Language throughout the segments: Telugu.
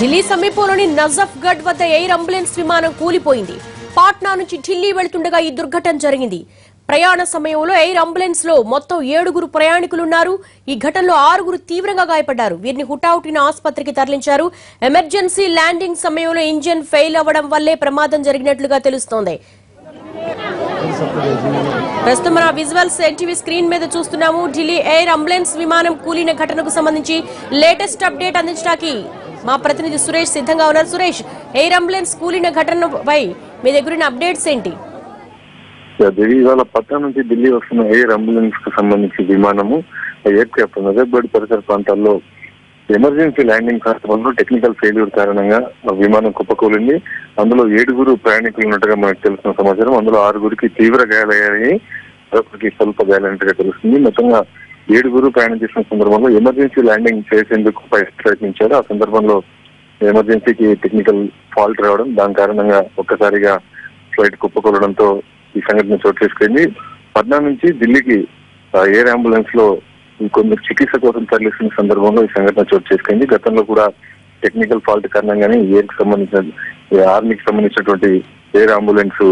ఢిల్లీ సమీపంలోని నజఫ్గఢ్ వద్ద ఎయిర్ అంబులెన్స్ విమానం కూలిపోయింది. పాట్నా నుంచి ఢిల్లీ వెళ్తుండగా ఈ దుర్ఘటన జరిగింది. ప్రయాణ సమయంలో ఎయిర్ అంబులెన్స్ లో మొత్తం 7 ప్రయాణికులున్నారు. ఈ ఘటనలో 6 తీవ్రంగా గాయపడ్డారు. వీరిని హుటాహుటిన ఆసుపత్రికి తరలించారు. ఎమర్జెన్సీ ల్యాండింగ్ సమయంలో ఇంజిన్ ఫెయిల్ అవ్వడం వల్లే ప్రమాదం జరిగినట్లుగా తెలుస్తోంది. ప్రస్తుతం మన విజువల్స్ ఎన్టీవీ స్క్రీన్ మీద చూస్తున్నాము. ఢిల్లీ ఎయిర్ అంబులెన్స్ విమానం కూలిన ఘటనకు సంబంధించి లేటెస్ట్ అప్డేట్ అందించడానికి మా ప్రతినిధి సురేష్ సిద్ధంగా ఉన్నారు. సురేష్, ఎయిర్ అంబులెన్స్ కూలిన ఘటనపై మీ దగ్గర అప్డేట్స్ ఏంటి? ఇవాళ పట్నా నుంచి ఢిల్లీ వస్తున్న ఎయిర్ అంబులెన్స్ కు సంబంధించి విమానము ఎయిర్ క్రాఫ్ట్ నజఫ్గఢ్ పరిసర ప్రాంతాల్లో ఎమర్జెన్సీ ల్యాండింగ్ కార్యక్రమంలో టెక్నికల్ ఫెయిల్యూర్ కారణంగా విమానం కుప్పకూలింది. అందులో 7 ప్రయాణికులు ఉన్నట్టుగా మనకు తెలిసిన సమాచారం. అందులో 6 తీవ్ర గాయాలయ్యాయి, మరొకరికి స్వల్ప గాయాలైనట్టుగా తెలుస్తుంది. మొత్తంగా 7 ప్రయాణం చేసిన సందర్భంలో ఎమర్జెన్సీ ల్యాండింగ్ చేసేందుకు ప్రయత్నించారు. ఆ సందర్భంలో ఎమర్జెన్సీకి టెక్నికల్ ఫాల్ట్ రావడం, దాని కారణంగా ఒక్కసారిగా ఫ్లైట్ కుప్పకూలడంతో ఈ సంఘటన చోటు చేసుకుంది. పట్నా నుంచి ఢిల్లీకి ఎయిర్ అంబులెన్స్ లో కొందరు చికిత్స కోసం తరలిస్తున్న సందర్భంలో ఈ సంఘటన చోటు చేసుకుంది. గతంలో కూడా టెక్నికల్ ఫాల్ట్ కారణంగానే ఆర్మీకి సంబంధించినటువంటి ఎయిర్ అంబులెన్స్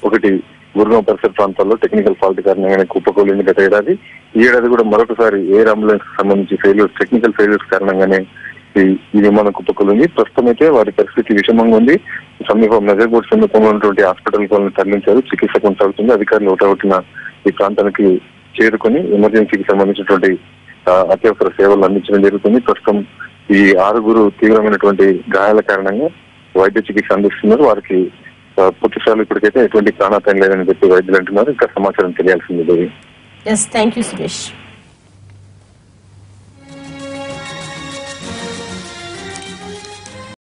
ఒకటి గుర్గాం పరిసర ప్రాంతాల్లో టెక్నికల్ ఫాల్ట్ కారణంగానే కుప్పకూలింది గత ఏడాది. ఈ ఏడాది కూడా మరొకసారి ఎయిర్ అంబులెన్స్ సంబంధించి టెక్నికల్ ఫెయిల్యూర్స్ కారణంగానే ఈ విమానం కుప్పకూలింది. ప్రస్తుతం అయితే వారి పరిస్థితి విషమంగా ఉంది. సమీపం నజర్గఢ్ సమీపంలో ఉన్నటువంటి హాస్పిటల్ వాళ్ళని తరలించారు. చికిత్స కొనసాగుతుంది. అధికారులు ఒకటొకటిన ఈ ప్రాంతానికి చేరుకుని ఎమర్జెన్సీకి సంబంధించినటువంటి అత్యవసర సేవలు అందించడం జరుగుతుంది. ప్రస్తుతం ఈ 6 తీవ్రమైనటువంటి గాయాల కారణంగా వైద్య చికిత్స అందిస్తున్నారు. వారికి పూర్తిస్థాయిలో ఇప్పటికైతే ఎటువంటి ప్రాణాపాయం లేదని చెప్పి వైద్యులు అంటున్నారు. ఇంకా సమాచారం తెలియాల్సింది. Thank you Suresh.